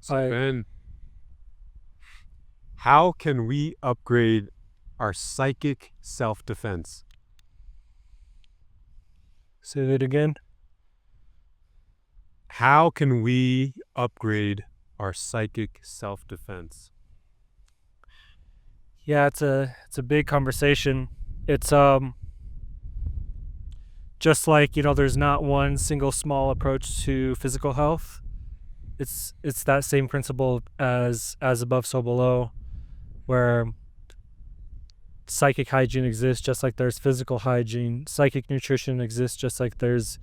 So I Ben, how can we upgrade our psychic self-defense? say that again. How can we upgrade our psychic self-defense? Yeah, it's a big conversation. It's just like, there's not one single small approach to physical health. It's that same principle as above so below, where psychic hygiene exists just like there's physical hygiene. Psychic nutrition exists just like there's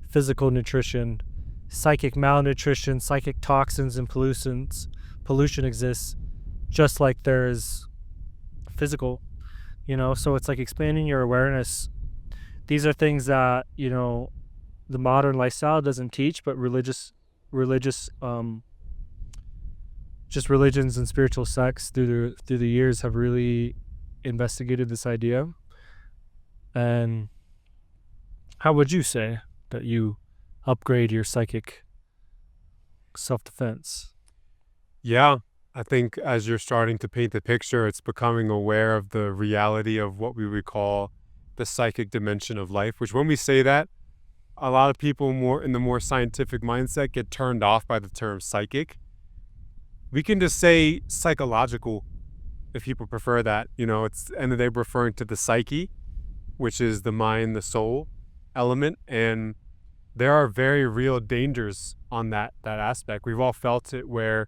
physical nutrition. Psychic malnutrition, psychic toxins and pollution exists just like there's physical, so it's like expanding your awareness. These are things that, the modern lifestyle doesn't teach, but religious just religions and spiritual sects through the years have really investigated this idea. And how would you say that you upgrade your psychic self-defense? Yeah, I think as you're starting to paint the picture, it's becoming aware of the reality of what we would call the psychic dimension of life, which when we say that, a lot of people more in the more scientific mindset get turned off by the term psychic. We can just say psychological if people prefer that. It's end of the day referring to the psyche, which is the mind, the soul element. And there are very real dangers on that aspect. We've all felt it where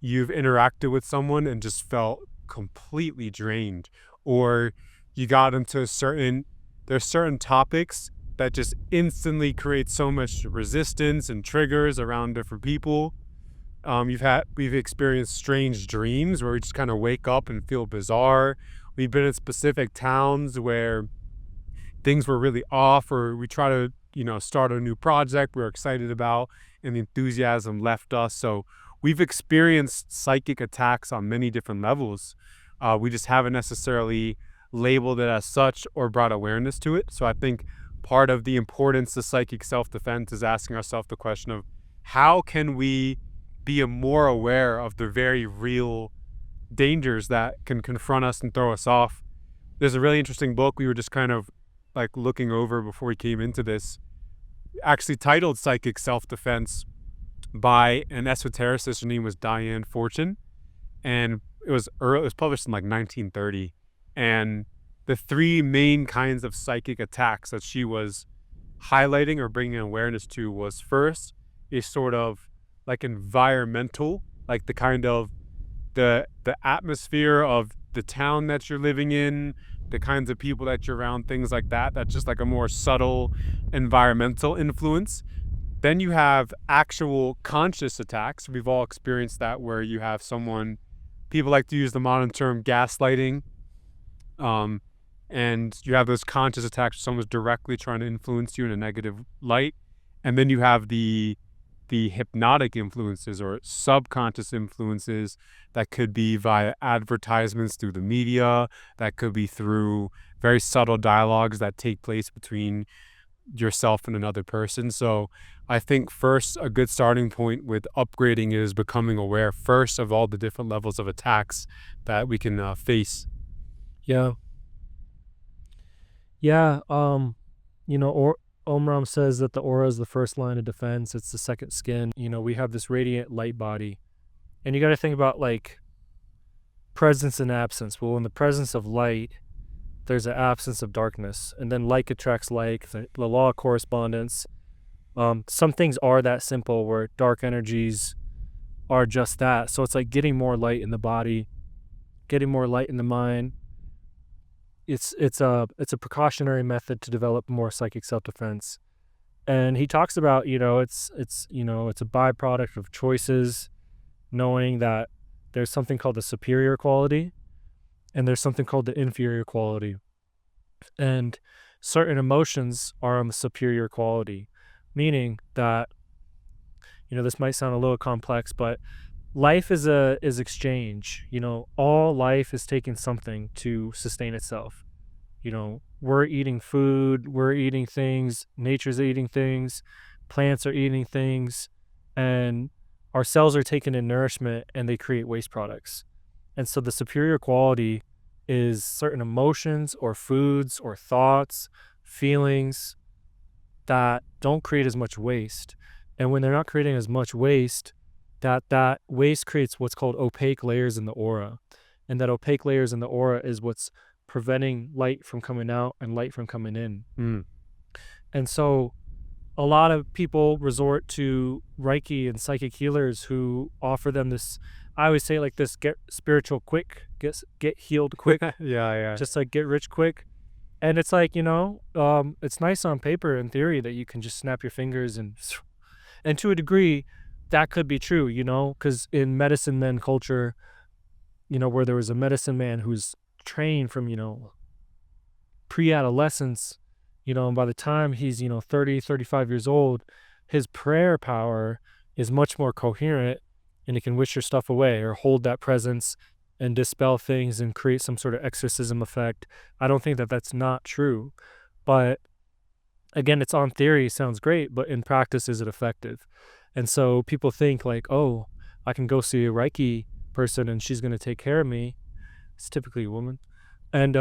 you've interacted with someone and just felt completely drained, or you got into there's certain topics that just instantly create so much resistance and triggers around different people. We've experienced strange dreams where we just kind of wake up and feel bizarre. We've been in specific towns where things were really off, or we try to, start a new project we're excited about and the enthusiasm left us. So we've experienced psychic attacks on many different levels. We just haven't necessarily labeled it as such or brought awareness to it. So I think part of the importance of psychic self-defense is asking ourselves the question of how can we be more aware of the very real dangers that can confront us and throw us off. There's a really interesting book we were just kind of like looking over before we came into this, actually titled Psychic Self-Defense by an esotericist. Her name was Dion Fortune, and it was published in like 1930. And the three main kinds of psychic attacks that she was highlighting or bringing awareness to was, first, a sort of like environmental, like the kind of the atmosphere of the town that you're living in, the kinds of people that you're around, things like that. That's just like a more subtle environmental influence. Then you have actual conscious attacks. We've all experienced that, where you have people like to use the modern term gaslighting, and you have those conscious attacks where someone's directly trying to influence you in a negative light. And then you have the hypnotic influences or subconscious influences that could be via advertisements through the media, that could be through very subtle dialogues that take place between yourself and another person. So I think first, a good starting point with upgrading is becoming aware first of all the different levels of attacks that we can face. Yeah. Omraam says that the aura is the first line of defense. It's the second skin. We have this radiant light body, and you got to think about like presence and absence. Well, in the presence of light, there's an absence of darkness, and then like attracts like, the law of correspondence. Some things are that simple, where dark energies are just that. So it's like getting more light in the body, getting more light in the mind. It's a precautionary method to develop more psychic self-defense. And he talks about, it's a byproduct of choices, knowing that there's something called the superior quality and there's something called the inferior quality. And certain emotions are on the superior quality, meaning that, this might sound a little complex, but life is exchange. All life is taking something to sustain itself. We're eating food, we're eating things, nature's eating things, plants are eating things, and our cells are taking in nourishment and they create waste products. And so the superior quality is certain emotions or foods or thoughts, feelings that don't create as much waste. And when they're not creating as much waste, that waste creates what's called opaque layers in the aura. And that opaque layers in the aura is what's preventing light from coming out and light from coming in. And so a lot of people resort to Reiki and psychic healers who offer them this, I always say like this, get spiritual quick, get healed quick. Yeah. Just like get rich quick. And it's like, it's nice on paper in theory that you can just snap your fingers and to a degree that could be true, because in medicine man culture, where there was a medicine man who's trained from, pre-adolescence, and by the time he's, 30, 35 years old, his prayer power is much more coherent and it can wish your stuff away or hold that presence and dispel things and create some sort of exorcism effect. I don't think that that's not true. But again, it's on theory, sounds great, but in practice, is it effective? And so people think like, oh, I can go see a Reiki person and she's going to take care of me. It's typically a woman. And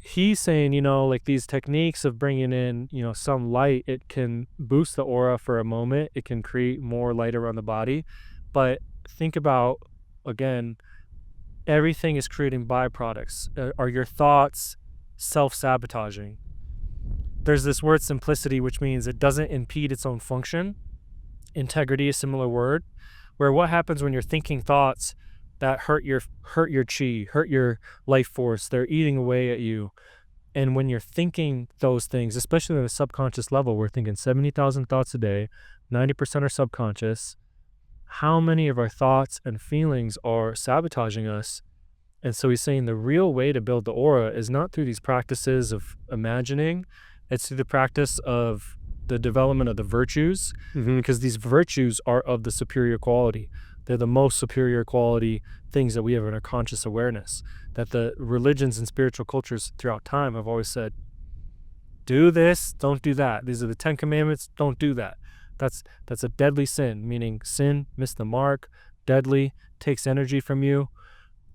he's saying, like these techniques of bringing in, some light, it can boost the aura for a moment. It can create more light around the body. But think about, again, everything is creating byproducts. Are your thoughts self-sabotaging? There's this word simplicity, which means it doesn't impede its own function. Integrity, a similar word, where what happens when you're thinking thoughts that hurt your chi, hurt your life force, they're eating away at you. And when you're thinking those things, especially at a subconscious level, we're thinking 70,000 thoughts a day, 90% are subconscious. How many of our thoughts and feelings are sabotaging us? And so he's saying the real way to build the aura is not through these practices of imagining, it's through the practice of the development of the virtues, because these virtues are of the superior quality. They're the most superior quality things that we have in our conscious awareness, that the religions and spiritual cultures throughout time have always said, do this, don't do that. These are the 10 commandments, don't do that. That's a deadly sin, meaning sin, miss the mark, deadly, takes energy from you.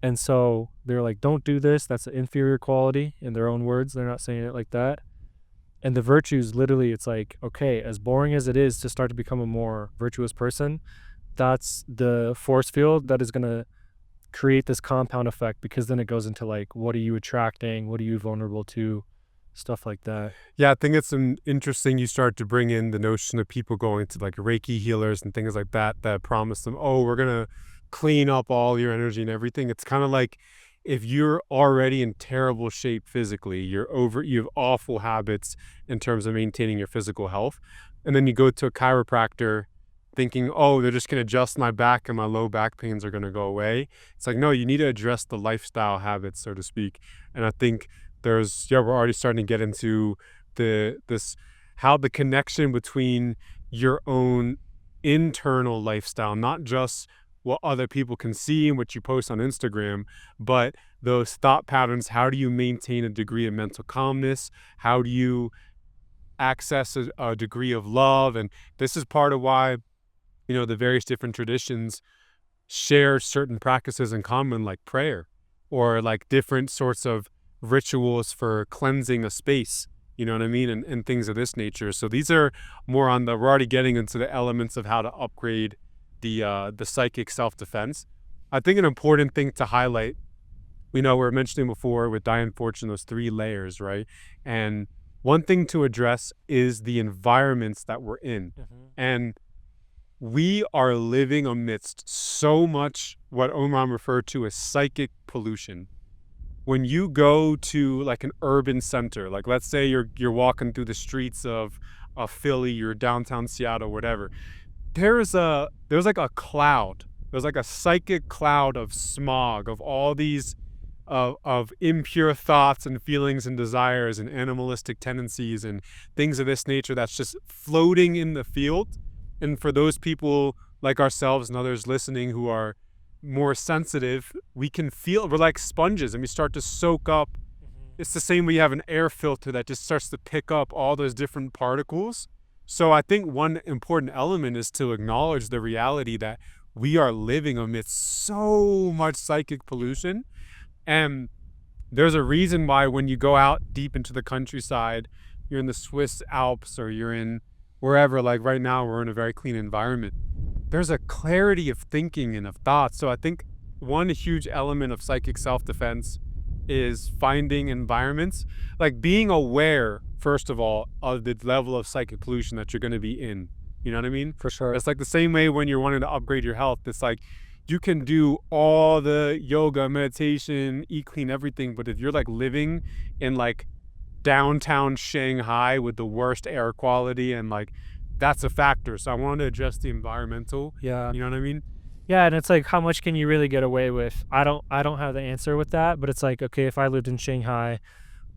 And so they're like, don't do this. That's an inferior quality in their own words. They're not saying it like that. And the virtues, literally, it's like, okay, as boring as it is to start to become a more virtuous person, that's the force field that is going to create this compound effect, because then it goes into like, what are you attracting? What are you vulnerable to? Stuff like that. Yeah, I think it's interesting you start to bring in the notion of people going to like Reiki healers and things like that promise them, oh, we're going to clean up all your energy and everything. It's kind of like if you're already in terrible shape physically, you have awful habits in terms of maintaining your physical health, and then you go to a chiropractor thinking, oh, they're just going to adjust my back and my low back pains are going to go away. It's like, no, you need to address the lifestyle habits, so to speak. And I think we're already starting to get into how the connection between your own internal lifestyle, not just what other people can see and what you post on Instagram, but those thought patterns. How do you maintain a degree of mental calmness? How do you access a degree of love? And this is part of why, the various different traditions share certain practices in common, like prayer or like different sorts of rituals for cleansing a space, you know what I mean? And things of this nature. So these are more we're already getting into the elements of how to upgrade the psychic self-defense. I think an important thing to highlight, we were mentioning before with Dion Fortune, those 3 layers, right? And one thing to address is the environments that we're in. And we are living amidst so much what Omraam referred to as psychic pollution. When you go to like an urban center, like let's say you're walking through the streets of Philly or downtown Seattle, whatever, there's like a cloud. There's like a psychic cloud of smog, of all these of impure thoughts and feelings and desires and animalistic tendencies and things of this nature that's just floating in the field. And for those people like ourselves and others listening who are more sensitive, we can feel, we're like sponges and we start to soak up. It's the same way you have an air filter that just starts to pick up all those different particles. So I think one important element is to acknowledge the reality that we are living amidst so much psychic pollution. And there's a reason why when you go out deep into the countryside, you're in the Swiss Alps or you're in wherever, like right now, we're in a very clean environment. There's a clarity of thinking and of thoughts. So I think one huge element of psychic self-defense is finding environments, like being aware, first of all, of the level of psychic pollution that you're going to be in. You know what I mean? For sure. It's like the same way when you're wanting to upgrade your health. It's like you can do all the yoga, meditation, eat clean, everything. But if you're like living in like downtown Shanghai with the worst air quality, and like that's a factor. So I want to address the environmental. Yeah. You know what I mean? Yeah, and it's like, how much can you really get away with? I don't have the answer with that, but it's like, okay, if I lived in Shanghai,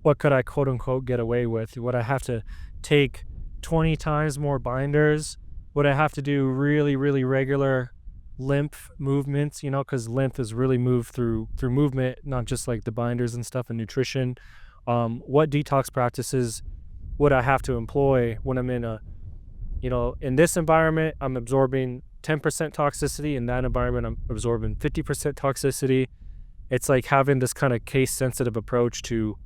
what could I quote unquote get away with? Would I have to take 20 times more binders? Would I have to do really, really regular lymph movements, you know, because lymph is really moved through movement, not just like the binders and stuff and nutrition. What detox practices would I have to employ when I'm in a, you know, in this environment, I'm absorbing 10% toxicity. In that environment, I'm absorbing 50% toxicity. It's like having this kind of case sensitive approach to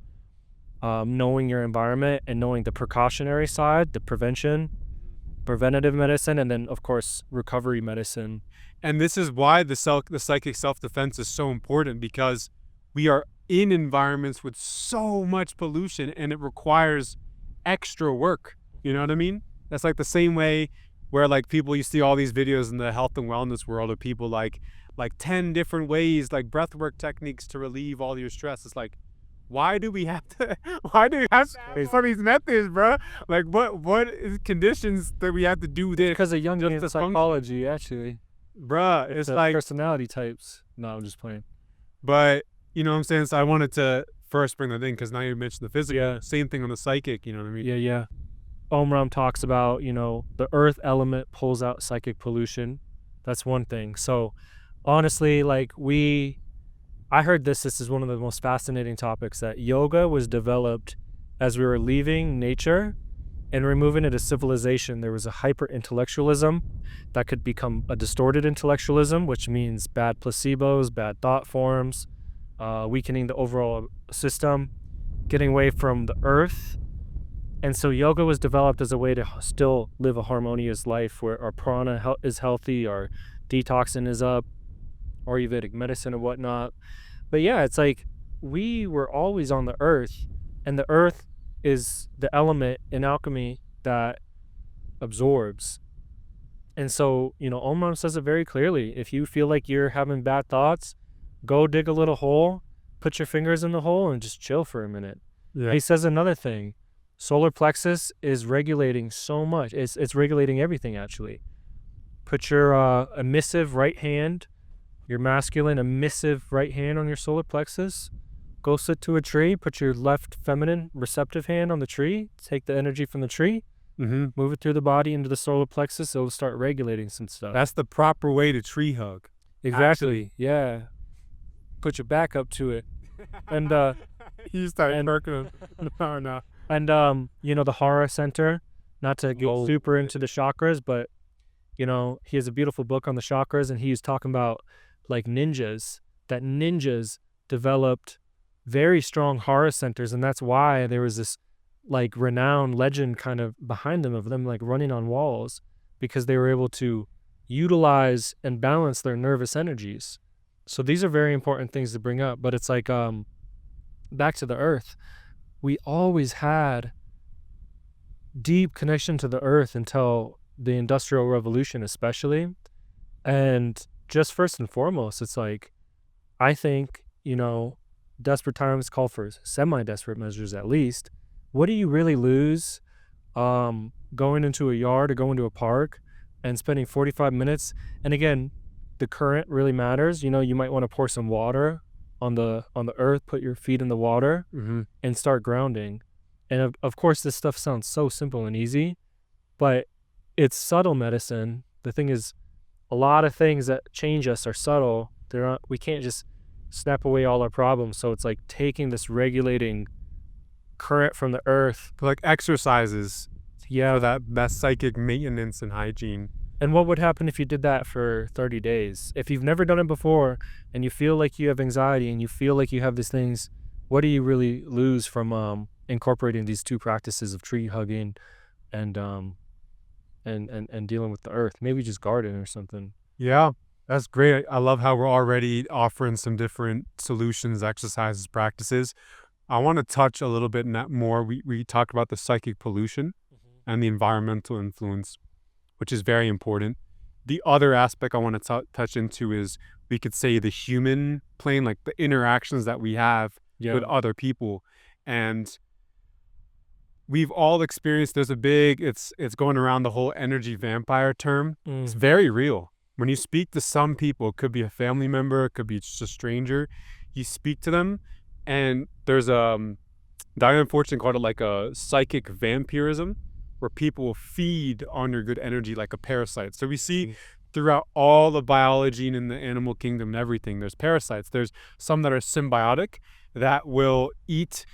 knowing your environment and knowing the precautionary side, the preventative medicine, and then of course recovery medicine. And this is why the psychic self-defense is so important, because we are in environments with so much pollution and it requires extra work. You know what I mean? That's like the same way where like people, you see all these videos in the health and wellness world of people like 10 different ways, like breathwork techniques to relieve all your stress. It's like, why do we have to have some of these methods, bro? Like what is conditions that we have to do this? Because of Jungian psychology, actually. Bruh, it's like personality types. No, I'm just playing. But you know what I'm saying? So I wanted to first bring that in because now you mentioned the physical. Yeah. Same thing on the psychic, you know what I mean? Yeah. Omraam talks about, you know, the earth element pulls out psychic pollution. That's one thing. So honestly, like I heard this is one of the most fascinating topics, that yoga was developed as we were leaving nature and we're moving into civilization. There was a hyper intellectualism that could become a distorted intellectualism, which means bad placebos, bad thought forms, weakening the overall system, getting away from the earth. And so yoga was developed as a way to still live a harmonious life where our prana is healthy, our detoxing is up, Ayurvedic medicine and whatnot. But yeah, it's like we were always on the earth, and the earth is the element in alchemy that absorbs. And so, you know, Omraam says it very clearly. If you feel like you're having bad thoughts, go dig a little hole, put your fingers in the hole, and just chill for a minute. Yeah. He says another thing. Solar plexus is regulating so much. It's regulating everything, actually. Put your emissive right hand, your masculine emissive right hand on your solar plexus. Go sit to a tree, put your left feminine receptive hand on the tree, take the energy from the tree, move it through the body into the solar plexus. It'll start regulating some stuff. That's the proper way to tree hug. Exactly. Actually. Yeah. Put your back up to it. And you started working on now. And you know, the Hara Center, not to go super into the chakras, but you know, he has a beautiful book on the chakras, and he's talking about like ninjas, that ninjas developed very strong Hara centers, and that's why there was this like renowned legend kind of behind them of them like running on walls, because they were able to utilize and balance their nervous energies. So these are very important things to bring up, but it's like back to the earth. We always had deep connection to the earth until the Industrial Revolution, especially. And just first and foremost, it's like, I think, you know, desperate times call for semi-desperate measures at least. What do you really lose going into a yard or going to a park and spending 45 minutes? And again, the current really matters. You know, you might want to pour some water on the earth, put your feet in the water, and start grounding. And of course, this stuff sounds so simple and easy, but it's subtle medicine. The thing is, a lot of things that change us are subtle. We can't just snap away all our problems. So it's like taking this regulating current from the earth. Like exercises. Yeah. for that psychic maintenance and hygiene. And what would happen if you did that for 30 days? If you've never done it before and you feel like you have anxiety and you feel like you have these things, what do you really lose from incorporating these two practices of tree hugging and and dealing with the earth? Maybe just garden or something. Yeah, that's great. I love how we're already offering some different solutions, exercises, practices. I want to touch a little bit in that more. We talked about the psychic pollution and the environmental influence, which is very important. The other aspect I want to touch into is, we could say, the human plane, like the interactions that we have Yeah. with other people. And we've all experienced, there's a big, it's going around, the whole energy vampire term. It's very real. When you speak to some people, it could be a family member, it could be just a stranger, you speak to them, and there's Dion Fortune called it like a psychic vampirism, where people will feed on your good energy like a parasite. So we see throughout all the biology and in the animal kingdom and everything, there's parasites. There's some that are symbiotic, that will eat,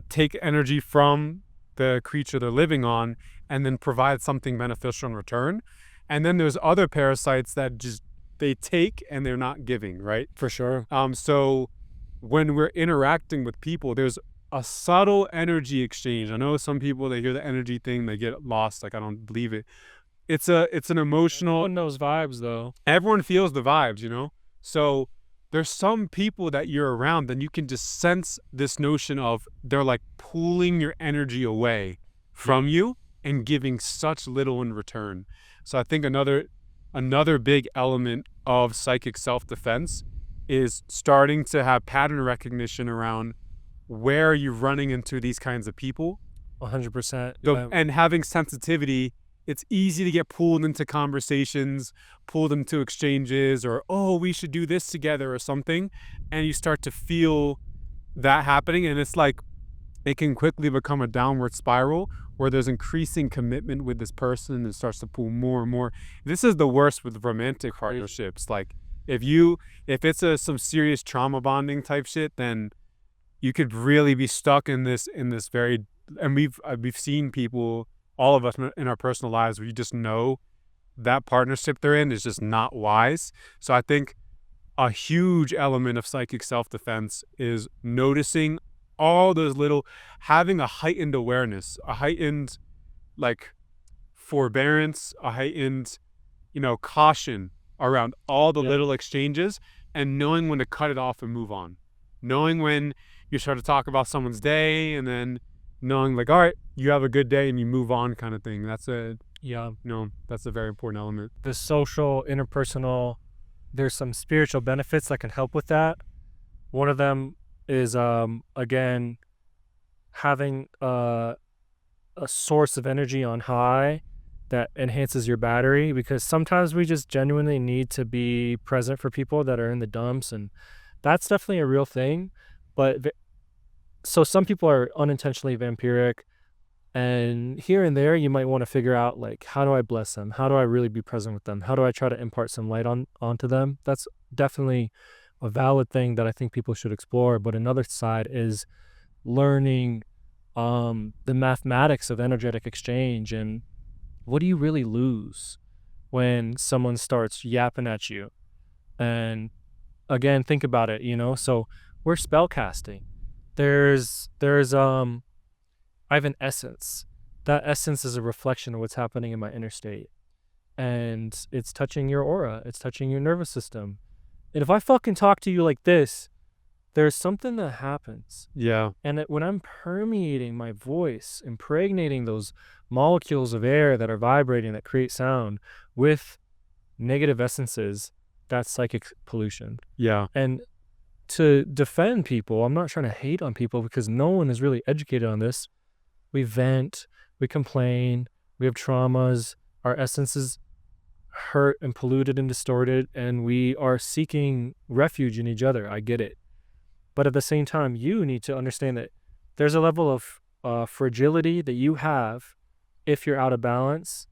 take energy from the creature they're living on and then provide something beneficial in return. And then there's other parasites that just, they take and they're not giving, right? For sure. So when we're interacting with people, there's a subtle energy exchange. I know some people, they hear the energy thing, they get lost. Like, I don't believe it. It's an emotional. Everyone knows vibes though. Everyone feels the vibes. So there's some people that you're around, and you can just sense this notion of, they're like pulling your energy away from you and giving such little in return. So I think another big element of psychic self-defense is starting to have pattern recognition around where are you running into these kinds of people. 100%. And having sensitivity. It's easy to get pulled into conversations, pulled into exchanges, or, oh, we should do this together or something. And you start to feel that happening. And it's like, it can quickly become a downward spiral where there's increasing commitment with this person, and it starts to pull more and more. This is the worst with romantic partnerships. Like, if it's some serious trauma bonding type shit, then you could really be stuck in this very, and we've seen people, all of us in our personal lives, where you just know that partnership they're in is just not wise. So I think a huge element of psychic self-defense is noticing all those little, having a heightened awareness, a heightened like forbearance, a heightened, caution around all the little exchanges, and knowing when to cut it off and move on. Knowing when you start to talk about someone's day, and then knowing like, all right, you have a good day and you move on, kind of thing. That's a very important element. The social, interpersonal, there's some spiritual benefits that can help with that. One of them is, again, having a source of energy on high that enhances your battery, because sometimes we just genuinely need to be present for people that are in the dumps, and that's definitely a real thing. But so some people are unintentionally vampiric, and here and there you might want to figure out, like, how do I bless them? How do I really be present with them? How do I try to impart some light onto them? That's definitely a valid thing that I think people should explore. But another side is learning the mathematics of energetic exchange, and what do you really lose when someone starts yapping at you? And again, think about it, so we're spell casting. There's I have an essence. That essence is a reflection of what's happening in my inner state, and it's touching your aura, it's touching your nervous system. And if I fucking talk to you like this, there's something that happens. Yeah. And when I'm permeating my voice, impregnating those molecules of air that are vibrating, that create sound, with negative essences, that's psychic pollution. Yeah. And to defend people, I'm not trying to hate on people, because no one is really educated on this. We vent, we complain, we have traumas, our essence is hurt and polluted and distorted, and we are seeking refuge in each other. I get it. But at the same time, you need to understand that there's a level of fragility that you have if you're out of balance.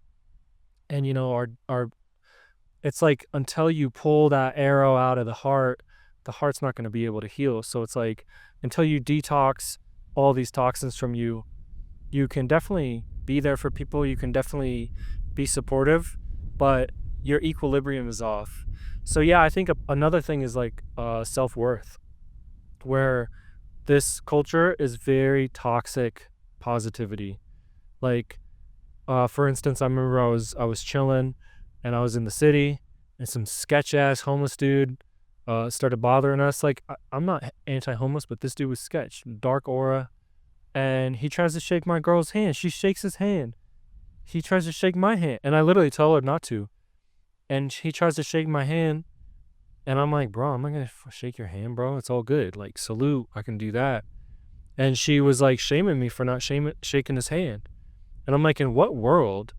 And, it's like, until you pull that arrow out of the heart's not going to be able to heal. So it's like, until you detox all these toxins from you, you can definitely be there for people. You can definitely be supportive, but your equilibrium is off. So yeah, I think another thing is like self-worth, where this culture is very toxic positivity. Like, for instance, I remember I was chilling, and I was in the city, and some sketch ass homeless dude started bothering us. Like, I'm not anti-homeless, but this dude was sketch, dark aura, and he tries to shake my girl's hand. She shakes his hand. He tries to shake my hand, and I literally tell her not to. And he tries to shake my hand, and I'm like, bro, I'm not gonna shake your hand, bro. It's all good. Like, salute, I can do that. And she was like shaming me for not shaking his hand. And I'm like, in what world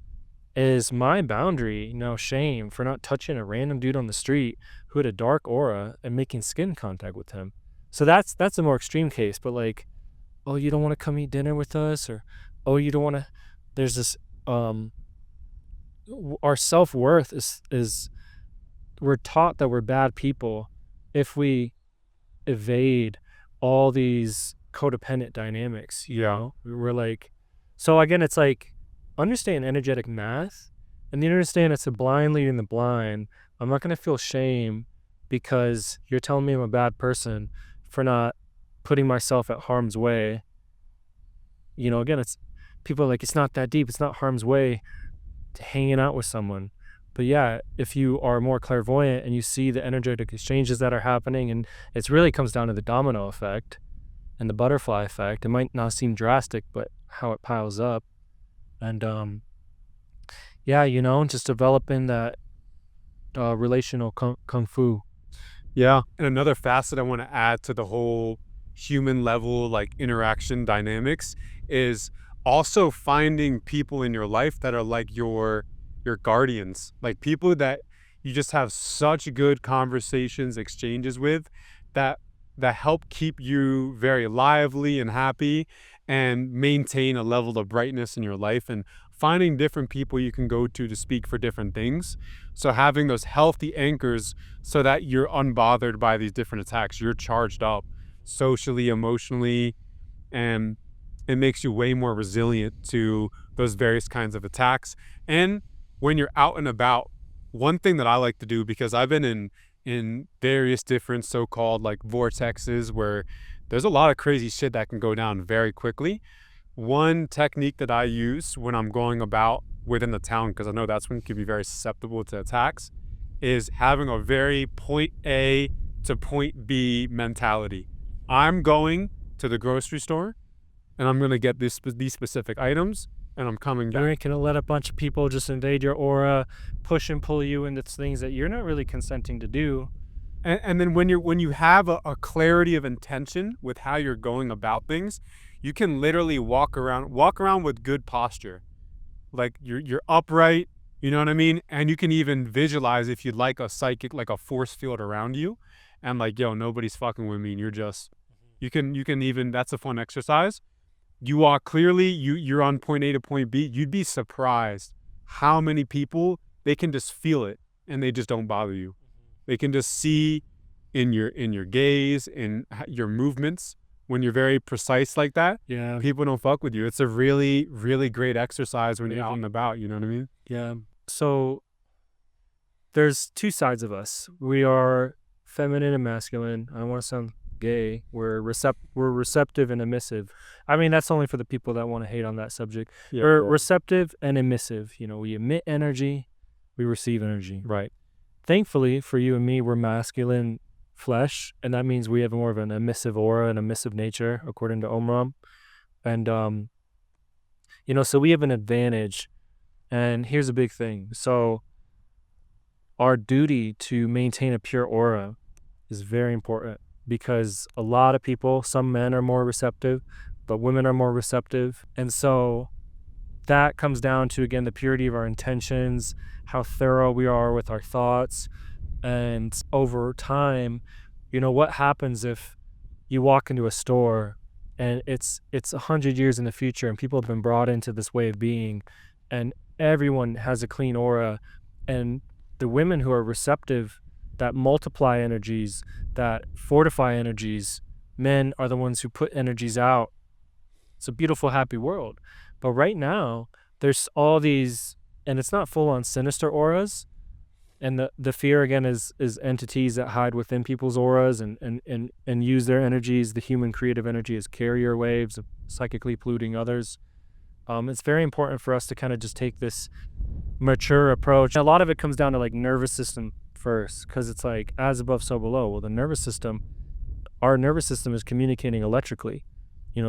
is my boundary now shame for not touching a random dude on the street who had a dark aura and making skin contact with him? So that's a more extreme case. But like, oh, you don't want to come eat dinner with us, or oh, you don't want to. There's this our self-worth is we're taught that we're bad people if we evade all these codependent dynamics. You know, we're like, so again, it's like, understand energetic math, and you understand it's a blind leading the blind. I'm not going to feel shame because you're telling me I'm a bad person for not putting myself at harm's way. You know, again, it's people are like, it's not that deep. It's not harm's way to hanging out with someone. But yeah, if you are more clairvoyant and you see the energetic exchanges that are happening, and it really comes down to the domino effect and the butterfly effect. It might not seem drastic, but how it piles up. And yeah, you know, just developing that relational kung fu. Yeah. And another facet I want to add to the whole human level, like, interaction dynamics is also finding people in your life that are like your guardians, like people that you just have such good conversations, exchanges with, that help keep you very lively and happy and maintain a level of brightness in your life, and finding different people you can go to speak for different things. So having those healthy anchors so that you're unbothered by these different attacks, you're charged up socially, emotionally, and it makes you way more resilient to those various kinds of attacks. And when you're out and about, one thing that I like to do, because I've been in various different so-called like vortexes where there's a lot of crazy shit that can go down very quickly. One technique that I use when I'm going about within the town, because I know that's when you can be very susceptible to attacks, is having a very point A to point B mentality. I'm going to the grocery store and I'm going to get these specific items, and I'm coming back. You ain't gonna let a bunch of people just invade your aura, push and pull you into things that you're not really consenting to do. And then when you have a clarity of intention with how you're going about things, you can literally walk around with good posture. Like you're upright, you know what I mean? And you can even visualize, if you'd like, a psychic, like a force field around you, and like, yo, nobody's fucking with me, and you're just, you can even, that's a fun exercise. You walk clearly, you're on point A to point B. You'd be surprised how many people, they can just feel it and they just don't bother you. They can just see in your gaze, in your movements, when you're very precise like that. Yeah. People don't fuck with you. It's a really, really great exercise when you're out and about, you know what I mean? Yeah. So there's two sides of us. We are feminine and masculine. I don't want to sound gay. We're receptive and emissive. I mean, that's only for the people that want to hate on that subject. Yeah, we're receptive and emissive. You know, we emit energy, we receive energy. right. Thankfully for you and me, we're masculine flesh, and that means we have more of an emissive aura and emissive nature, according to Omraam. And you know, so we have an advantage. And here's a big thing. So our duty to maintain a pure aura is very important, because a lot of people, some men are more receptive, but women are more receptive. And so that comes down to, again, the purity of our intentions, how thorough we are with our thoughts. And over time, you know, what happens if you walk into a store and it's 100 years in the future and people have been brought into this way of being, and everyone has a clean aura, and the women who are receptive, that multiply energies, that fortify energies, men are the ones who put energies out. It's a beautiful, happy world. But right now, there's all these, and it's not full on sinister auras. And the fear again is entities that hide within people's auras and use their energies, the human creative energy, as carrier waves of psychically polluting others. It's very important for us to kind of just take this mature approach. A lot of it comes down to like nervous system first, because it's like as above, so below. Well, the nervous system, our nervous system is communicating electrically,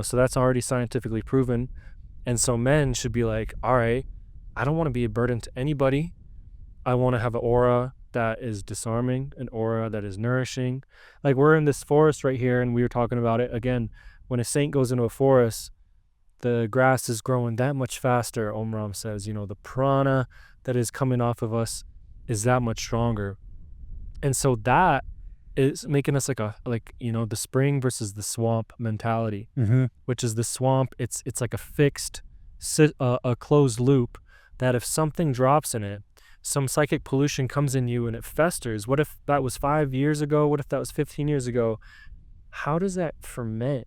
so that's already scientifically proven. And so men should be like, all right, I don't want to be a burden to anybody. I want to have an aura that is disarming, an aura that is nourishing. Like we're in this forest right here, and we were talking about it again. When a saint goes into a forest, the grass is growing that much faster. Omraam says, the prana that is coming off of us is that much stronger. And so that is making us the spring versus the swamp mentality, which is the swamp. It's like a fixed, a closed loop that if something drops in it, some psychic pollution comes in you and it festers. What if that was 5 years ago? What if that was 15 years ago? How does that ferment?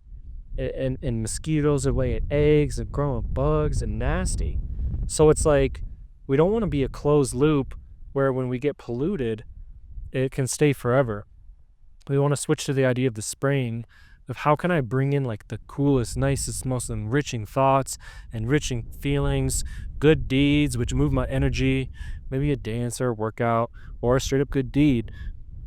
And mosquitoes are laying eggs and growing bugs and nasty. So it's like, we don't want to be a closed loop where when we get polluted, it can stay forever. We want to switch to the idea of the spring, of how can I bring in like the coolest, nicest, most enriching thoughts, enriching feelings, good deeds, which move my energy, maybe a dance or a workout or a straight up good deed.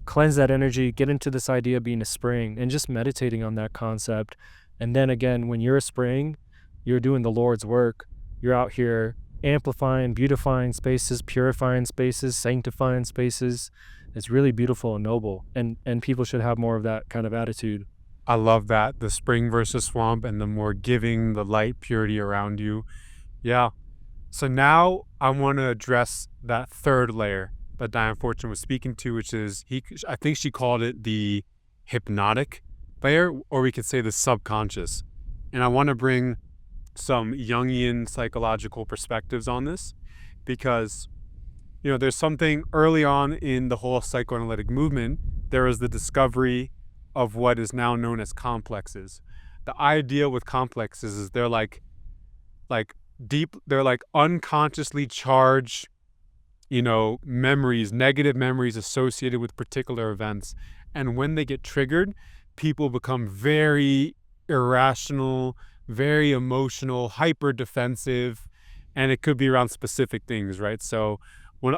Cleanse that energy, get into this idea of being a spring and just meditating on that concept. And then again, when you're a spring, you're doing the Lord's work. You're out here amplifying, beautifying spaces, purifying spaces, sanctifying spaces. It's really beautiful and noble. And people should have more of that kind of attitude. I love that. The spring versus swamp, and the more giving, the light, purity around you. Yeah. So now I want to address that third layer that Dion Fortune was speaking to, which is, I think she called it the hypnotic layer, or we could say the subconscious. And I want to bring some Jungian psychological perspectives on this, because there's something early on in the whole psychoanalytic movement. There was the discovery of what is now known as complexes. The idea with complexes is they're like deep, they're like unconsciously charged, memories, negative memories associated with particular events. And when they get triggered, people become very irrational, very emotional, hyper defensive, and it could be around specific things, right? So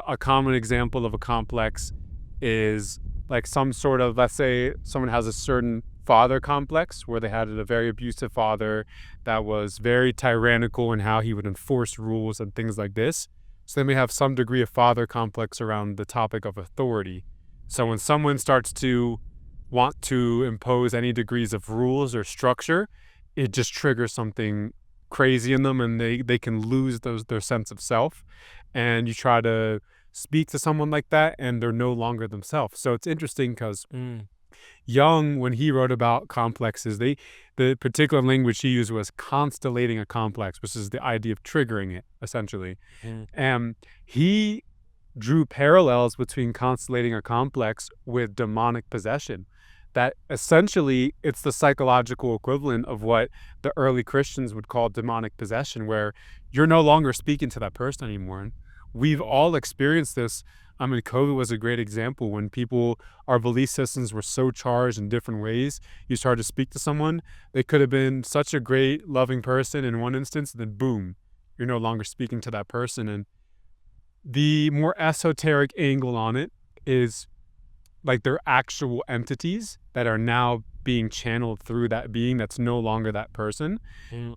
a common example of a complex is like some sort of, let's say someone has a certain father complex where they had a very abusive father that was very tyrannical in how he would enforce rules and things like this. So they may have some degree of father complex around the topic of authority. So when someone starts to want to impose any degrees of rules or structure, it just triggers something crazy in them, and they can lose their sense of self. And you try to speak to someone like that and they're no longer themselves. So it's interesting because Jung, when he wrote about complexes, the particular language he used was constellating a complex, which is the idea of triggering it, essentially. And he drew parallels between constellating a complex with demonic possession. That essentially it's the psychological equivalent of what the early Christians would call demonic possession, where you're no longer speaking to that person anymore. We've all experienced this. I mean, COVID was a great example. When our belief systems were so charged in different ways, you started to speak to someone, they could have been such a great, loving person in one instance, then boom, you're no longer speaking to that person. And the more esoteric angle on it is like they're actual entities that are now being channeled through that being that's no longer that person.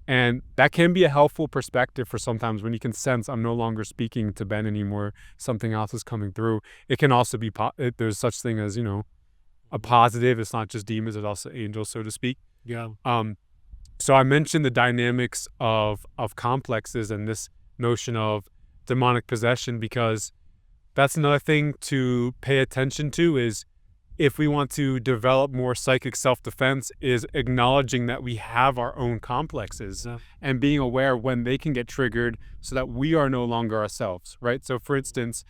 And that can be a helpful perspective for sometimes when you can sense, I'm no longer speaking to Ben anymore, something else is coming through. It can also be, there's such thing as, a positive. It's not just demons, it's also angels, so to speak. Yeah. So I mentioned the dynamics of complexes and this notion of demonic possession, because that's another thing to pay attention to, is if we want to develop more psychic self-defense, is acknowledging that we have our own complexes and being aware when they can get triggered so that we are no longer ourselves, right? So for instance,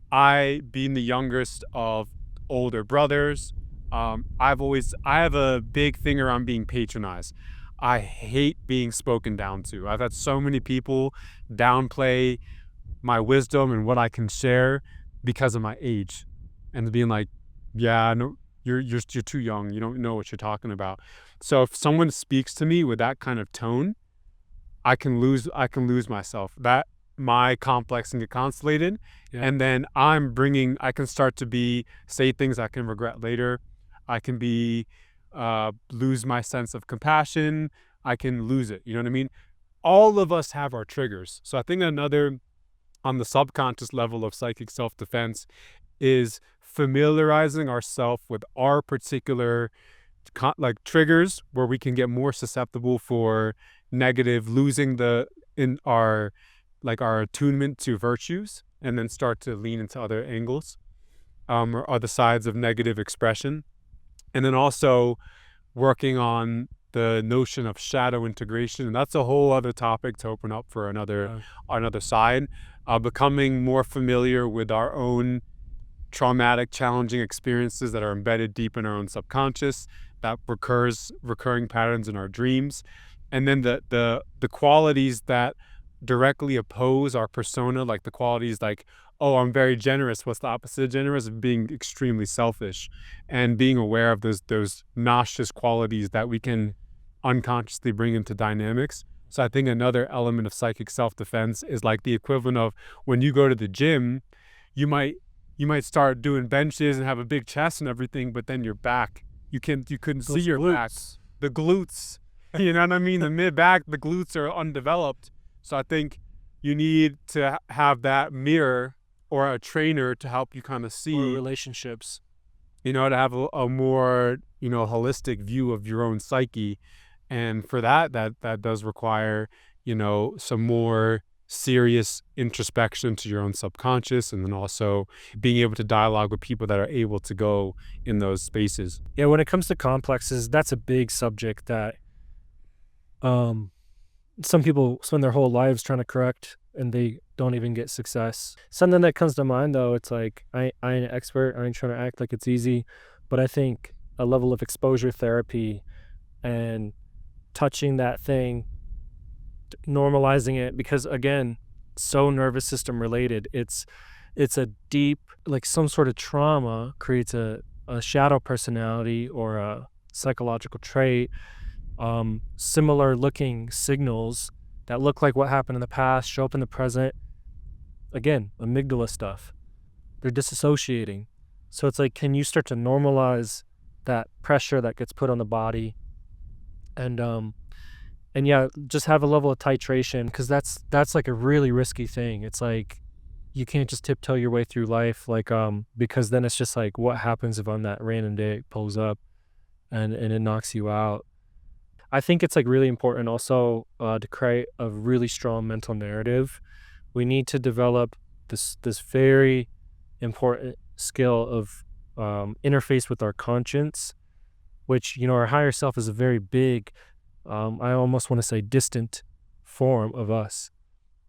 I, being the youngest of older brothers, I have a big thing around being patronized. I hate being spoken down to. I've had so many people downplay my wisdom and what I can share because of my age, and being like, "Yeah, no, you're too young. You don't know what you're talking about." So if someone speaks to me with that kind of tone, I can lose myself. That my complex can get constellated, Yeah. and then I can start to say things I can regret later. I can lose my sense of compassion. I can lose it. You know what I mean? All of us have our triggers. So I think another on the subconscious level of psychic self-defense is familiarizing ourselves with our particular triggers where we can get more susceptible for negative, losing the in our attunement to virtues, and then start to lean into other angles, or other sides of negative expression. And then also working on the notion of shadow integration, and that's a whole other topic to open up for another side. Becoming more familiar with our own traumatic, challenging experiences that are embedded deep in our own subconscious, that recurring patterns in our dreams, and then the qualities that directly oppose our persona, like the qualities like, oh, I'm very generous. What's the opposite of generous? Being extremely selfish, and being aware of those nauseous qualities that we can unconsciously bring into dynamics. So I think another element of psychic self-defense is like the equivalent of when you go to the gym, you might start doing benches and have a big chest and everything, but then your back, you couldn't see your back. The glutes, you know what I mean? The mid back, the glutes are undeveloped. So I think you need to have that mirror or a trainer to help you kind of see, Or relationships. to have a more, holistic view of your own psyche. And for that does require, some more serious introspection to your own subconscious, and then also being able to dialogue with people that are able to go in those spaces. Yeah, when it comes to complexes, that's a big subject that some people spend their whole lives trying to correct, and they don't even get success. Something that comes to mind, though, it's like, I ain't an expert. I ain't trying to act like it's easy, but I think a level of exposure therapy and touching that thing, normalizing it, because again, so nervous system related. It's a deep, like some sort of trauma creates a shadow personality or a psychological trait. Similar looking signals that look like what happened in the past show up in the present. Again, amygdala stuff. They're disassociating. So it's like, can you start to normalize that pressure that gets put on the body? And yeah, just have a level of titration, because that's like a really risky thing. It's like, you can't just tiptoe your way through life, like because then it's just like, what happens if on that random day it pulls up and it knocks you out? I think it's like really important also to create a really strong mental narrative. We need to develop this very important skill of interface with our conscience, which, our higher self is a very big, I almost want to say distant form of us.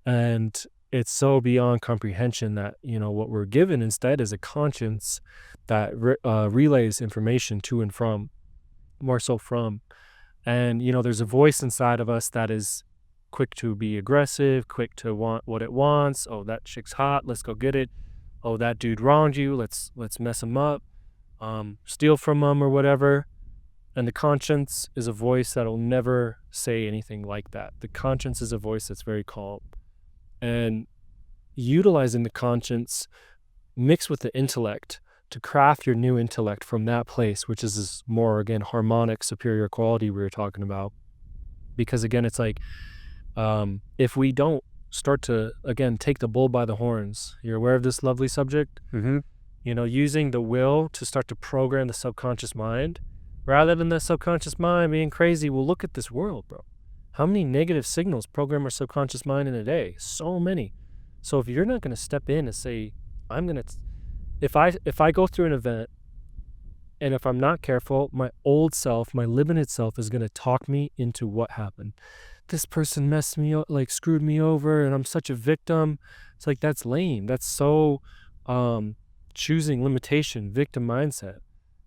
And it's so beyond comprehension that, what we're given instead is a conscience that relays information to and from, more so from. And, there's a voice inside of us that is quick to be aggressive, quick to want what it wants. Oh, that chick's hot. Let's go get it. Oh, that dude wronged you. Let's mess him up, steal from him or whatever. And the conscience is a voice that'll never say anything like that. The conscience is a voice that's very calm. And utilizing the conscience mixed with the intellect to craft your new intellect from that place, which is this more, again, harmonic, superior quality we were talking about. Because again, it's like, if we don't start to, again, take the bull by the horns, you're aware of this lovely subject? Mm-hmm. Using the will to start to program the subconscious mind, rather than the subconscious mind being crazy. Well, look at this world, bro. How many negative signals program our subconscious mind in a day? So many. So if you're not going to step in and say, I'm going to, if I go through an event, and if I'm not careful, my old self, my limited self, is going to talk me into what happened. This person messed me up, like screwed me over, and I'm such a victim. It's like, that's lame. That's so choosing limitation, victim mindset.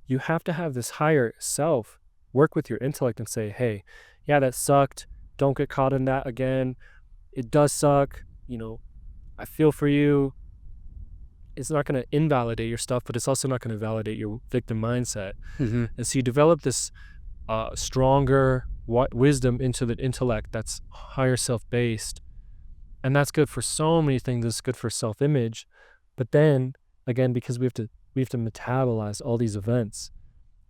You have to have this higher self work with your intellect and say, hey, yeah, that sucked. Don't get caught in that again. It does suck. I feel for you. It's not going to invalidate your stuff, but it's also not going to validate your victim mindset. Mm-hmm. And so you develop this stronger wisdom into the intellect that's higher self-based. And that's good for so many things. It's good for self-image. But then, again, because we have to metabolize all these events.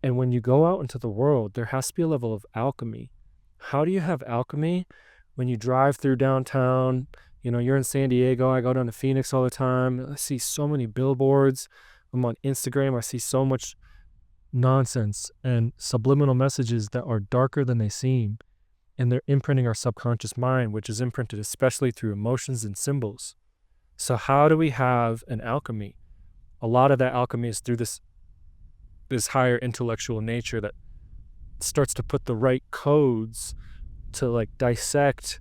And when you go out into the world, there has to be a level of alchemy. How do you have alchemy? When you drive through downtown, you're in San Diego, I go down to Phoenix all the time. I see so many billboards. I'm on Instagram. I see so much nonsense and subliminal messages that are darker than they seem. And they're imprinting our subconscious mind, which is imprinted especially through emotions and symbols. So how do we have an alchemy? A lot of that alchemy is through this higher intellectual nature that starts to put the right codes to like dissect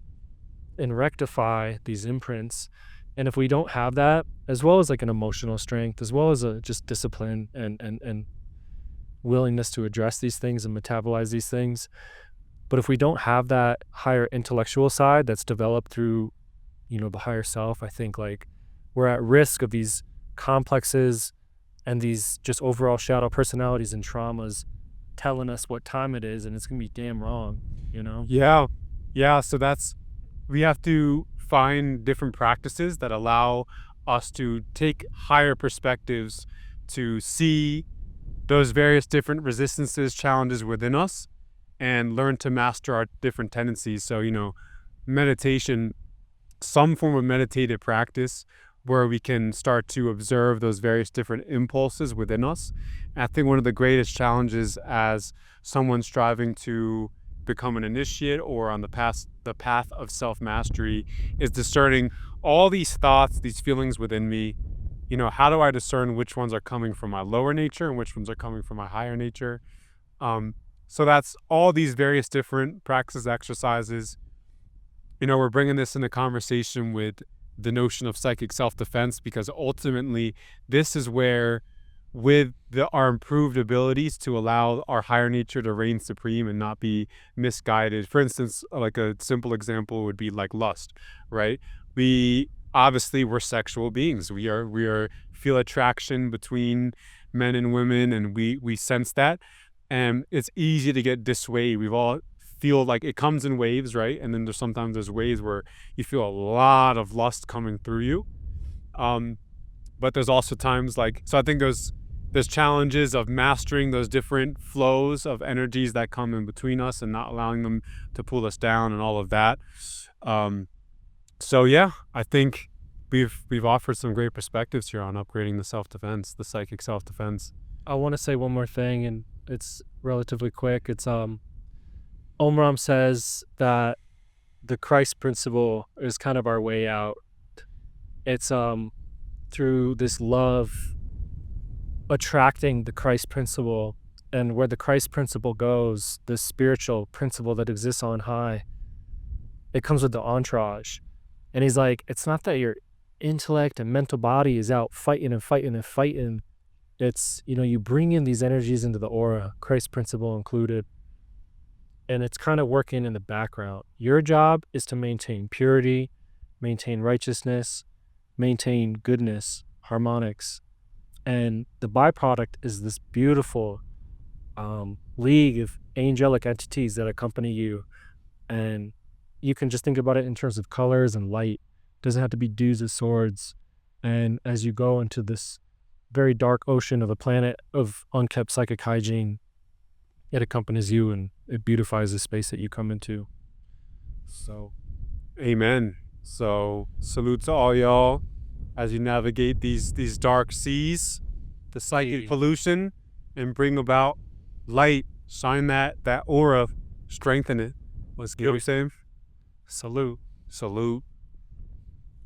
and rectify these imprints. And if we don't have that, as well as like an emotional strength, as well as a just discipline and willingness to address these things and metabolize these things, but if we don't have that higher intellectual side that's developed through, the higher self, I think like we're at risk of these complexes and these just overall shadow personalities and traumas telling us what time it is, and it's going to be damn wrong, Yeah. So we have to find different practices that allow us to take higher perspectives to see those various different resistances, challenges within us, and learn to master our different tendencies. So, meditation, some form of meditative practice where we can start to observe those various different impulses within us. And I think one of the greatest challenges as someone striving to become an initiate or on the path of self-mastery is discerning all these thoughts, these feelings within me. How do I discern which ones are coming from my lower nature and which ones are coming from my higher nature? So that's all these various different practices, exercises. We're bringing this into conversation with the notion of psychic self-defense, because ultimately this is where, with our improved abilities to allow our higher nature to reign supreme and not be misguided. For instance, like a simple example would be like lust, right? We're sexual beings. We feel attraction between men and women, and we sense that. And it's easy to get dissuaded. We've all feel like it comes in waves, right? And then there's waves where you feel a lot of lust coming through you. But there's also times so I think there's challenges of mastering those different flows of energies that come in between us and not allowing them to pull us down and all of that. So yeah, I think we've offered some great perspectives here on upgrading the self-defense, the psychic self-defense. I want to say one more thing, and it's relatively quick. It's Omraam says that the Christ principle is kind of our way out. It's through this love attracting the Christ principle, and where the Christ principle goes, the spiritual principle that exists on high, it comes with the entourage. And he's like, it's not that your intellect and mental body is out fighting and fighting and fighting. It's, you bring in these energies into the aura, Christ principle included, and it's kind of working in the background. Your job is to maintain purity, maintain righteousness, maintain goodness, harmonics. And the byproduct is this beautiful league of angelic entities that accompany you. And you can just think about it in terms of colors and light. It doesn't have to be dudes of swords. And as you go into this very dark ocean of a planet of unkept psychic hygiene, it accompanies you and it beautifies the space that you come into. So, amen. So, salute to all y'all as you navigate these dark seas, the psychic pollution, and bring about light. Shine that aura, strengthen it. Let's get what I'm saying. Salute.